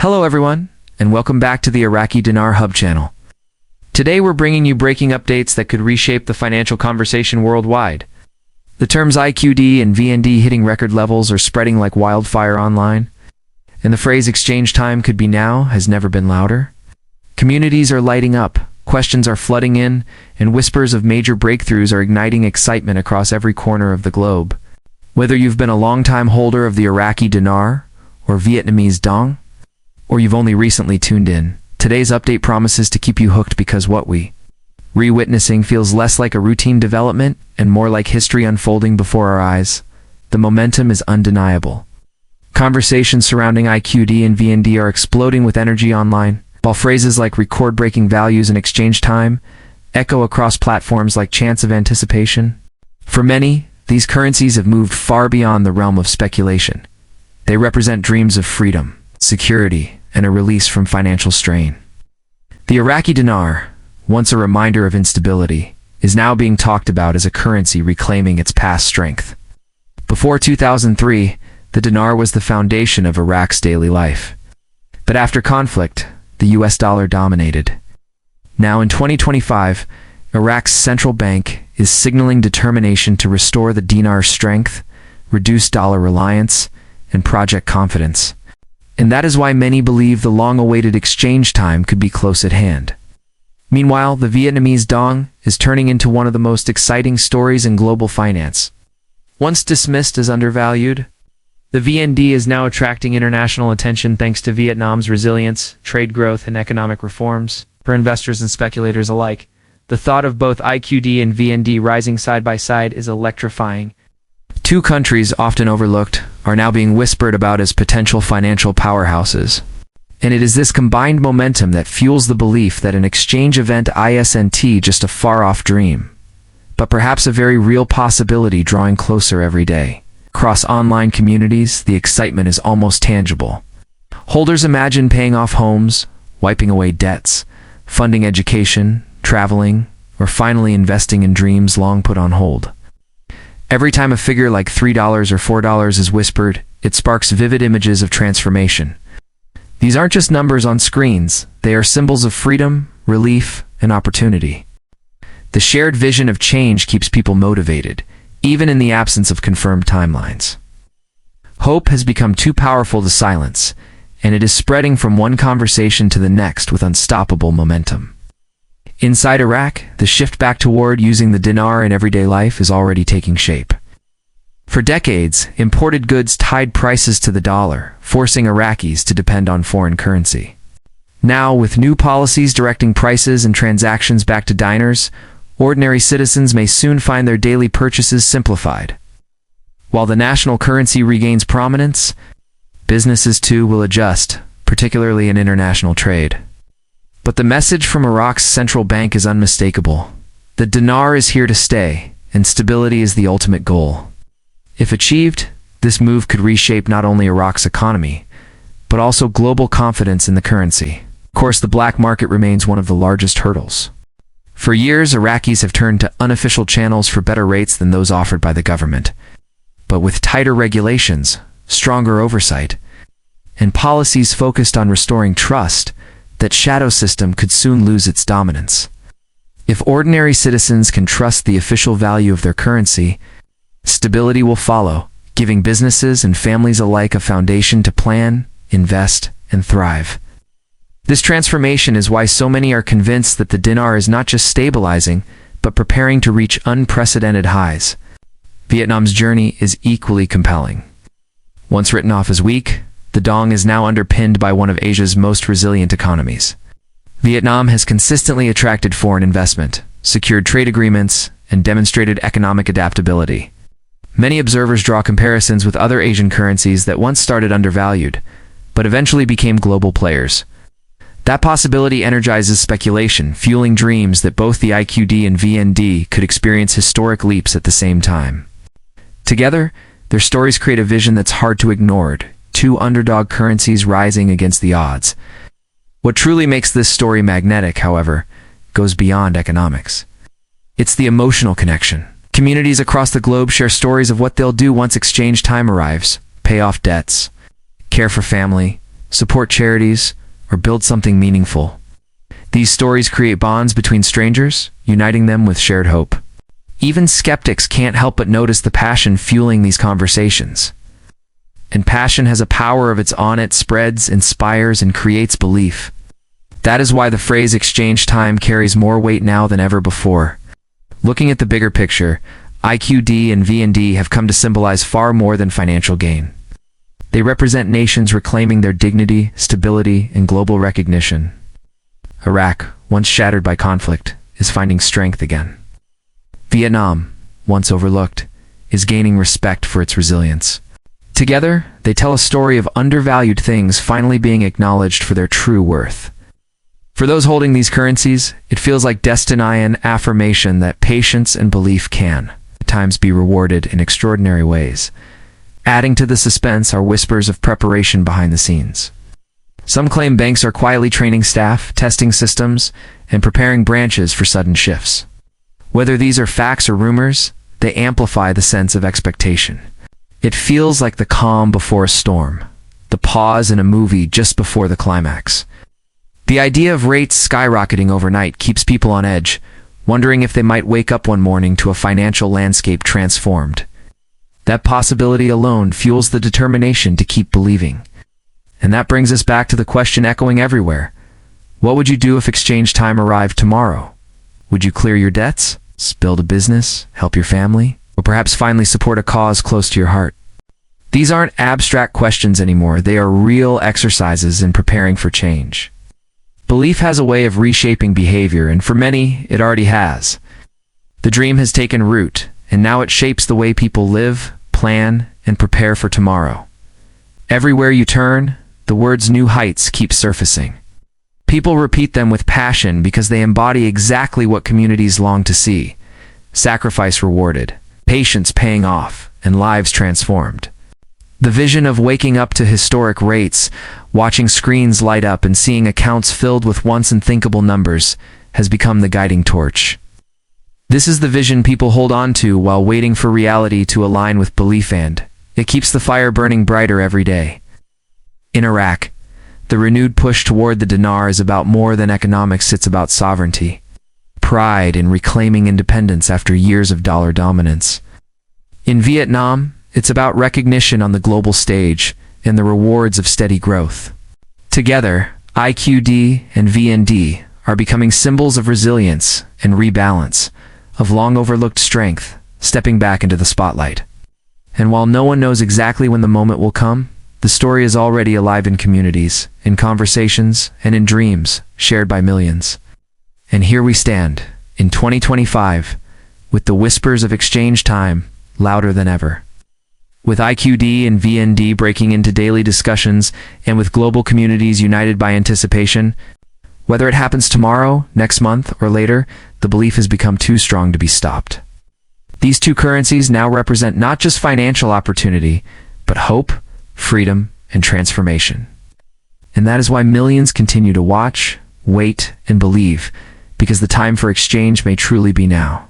Hello everyone, and welcome back to the Iraqi Dinar Hub channel. Today we're bringing you breaking updates that could reshape the financial conversation worldwide. The terms IQD and VND hitting record levels are spreading like wildfire online, and the phrase exchange time could be now has never been louder. Communities are lighting up, questions are flooding in, and whispers of major breakthroughs are igniting excitement across every corner of the globe. Whether you've been a long-time holder of the Iraqi Dinar or Vietnamese Dong, or you've only recently tuned in, today's update promises to keep you hooked because what we re-witnessing feels less like a routine development and more like history unfolding before our eyes. The momentum is undeniable. Conversations surrounding IQD and VND are exploding with energy online, while phrases like record-breaking values and exchange time echo across platforms like chants of anticipation. For many, these currencies have moved far beyond the realm of speculation. They represent dreams of freedom, security, and a release from financial strain. The Iraqi dinar, once a reminder of instability, is now being talked about as a currency reclaiming its past strength. Before 2003, the dinar was the foundation of Iraq's daily life. But after conflict, the US dollar dominated. Now in 2025, Iraq's central bank is signaling determination to restore the dinar's strength, reduce dollar reliance, and project confidence. And that is why many believe the long-awaited exchange time could be close at hand. Meanwhile, the Vietnamese Dong is turning into one of the most exciting stories in global finance. Once dismissed as undervalued, the VND is now attracting international attention thanks to Vietnam's resilience, trade growth, and economic reforms. For investors and speculators alike, the thought of both IQD and VND rising side by side is electrifying. Two countries often overlooked are now being whispered about as potential financial powerhouses. And it is this combined momentum that fuels the belief that an exchange event isn't just a far-off dream, but perhaps a very real possibility drawing closer every day. Across online communities, the excitement is almost tangible. Holders imagine paying off homes, wiping away debts, funding education, traveling, or finally investing in dreams long put on hold. Every time a figure like $3 or $4 is whispered, it sparks vivid images of transformation. These aren't just numbers on screens, they are symbols of freedom, relief, and opportunity. The shared vision of change keeps people motivated, even in the absence of confirmed timelines. Hope has become too powerful to silence, and it is spreading from one conversation to the next with unstoppable momentum. Inside Iraq, the shift back toward using the dinar in everyday life is already taking shape. For decades, imported goods tied prices to the dollar, forcing Iraqis to depend on foreign currency. Now, with new policies directing prices and transactions back to dinars, ordinary citizens may soon find their daily purchases simplified. While the national currency regains prominence, businesses too will adjust, particularly in international trade. But the message from Iraq's central bank is unmistakable. The dinar is here to stay, and stability is the ultimate goal. If achieved, this move could reshape not only Iraq's economy, but also global confidence in the currency. Of course, the black market remains one of the largest hurdles. For years, Iraqis have turned to unofficial channels for better rates than those offered by the government. But with tighter regulations, stronger oversight, and policies focused on restoring trust, that shadow system could soon lose its dominance. If ordinary citizens can trust the official value of their currency, stability will follow, giving businesses and families alike a foundation to plan, invest, and thrive. This transformation is why so many are convinced that the dinar is not just stabilizing, but preparing to reach unprecedented highs. Vietnam's journey is equally compelling. Once written off as weak, the Dong is now underpinned by one of Asia's most resilient economies. Vietnam has consistently attracted foreign investment, secured trade agreements, and demonstrated economic adaptability. Many observers draw comparisons with other Asian currencies that once started undervalued, but eventually became global players. That possibility energizes speculation, fueling dreams that both the IQD and VND could experience historic leaps at the same time. Together, their stories create a vision that's hard to ignore. Two underdog currencies rising against the odds. What truly makes this story magnetic, however, goes beyond economics. It's the emotional connection. Communities across the globe share stories of what they'll do once exchange time arrives: pay off debts, care for family, support charities, or build something meaningful. These stories create bonds between strangers, uniting them with shared hope. Even skeptics can't help but notice the passion fueling these conversations. And passion has a power of its own. It spreads, inspires, and creates belief. That is why the phrase exchange time carries more weight now than ever before. Looking at the bigger picture, IQD and VND have come to symbolize far more than financial gain. They represent nations reclaiming their dignity, stability, and global recognition. Iraq, once shattered by conflict, is finding strength again. Vietnam, once overlooked, is gaining respect for its resilience. Together, they tell a story of undervalued things finally being acknowledged for their true worth. For those holding these currencies, it feels like destiny and affirmation that patience and belief can, at times, be rewarded in extraordinary ways. Adding to the suspense are whispers of preparation behind the scenes. Some claim banks are quietly training staff, testing systems, and preparing branches for sudden shifts. Whether these are facts or rumors, they amplify the sense of expectation. It feels like the calm before a storm, the pause in a movie just before the climax. The idea of rates skyrocketing overnight keeps people on edge, wondering if they might wake up one morning to a financial landscape transformed. That possibility alone fuels the determination to keep believing. And that brings us back to the question echoing everywhere. What would you do if exchange time arrived tomorrow? Would you clear your debts, build a business, help your family, or perhaps finally support a cause close to your heart? These aren't abstract questions anymore. They are real exercises in preparing for change. Belief has a way of reshaping behavior, and for many, it already has. The dream has taken root, and now it shapes the way people live, plan, and prepare for tomorrow. Everywhere you turn, the words "new heights" keep surfacing. People repeat them with passion because they embody exactly what communities long to see: sacrifice rewarded, patience paying off, and lives transformed. The vision of waking up to historic rates, watching screens light up and seeing accounts filled with once unthinkable numbers has become the guiding torch. This is the vision people hold on to while waiting for reality to align with belief, and it keeps the fire burning brighter every day. In Iraq, the renewed push toward the dinar is about more than economics. It's about sovereignty, pride in reclaiming independence after years of dollar dominance. In Vietnam, it's about recognition on the global stage and the rewards of steady growth. Together, IQD and VND are becoming symbols of resilience and rebalance, of long-overlooked strength, stepping back into the spotlight. And while no one knows exactly when the moment will come, the story is already alive in communities, in conversations, and in dreams shared by millions. And here we stand, in 2025, with the whispers of exchange time louder than ever. With IQD and VND breaking into daily discussions, and with global communities united by anticipation, whether it happens tomorrow, next month, or later, the belief has become too strong to be stopped. These two currencies now represent not just financial opportunity, but hope, freedom, and transformation. And that is why millions continue to watch, wait, and believe, because the time for exchange may truly be now.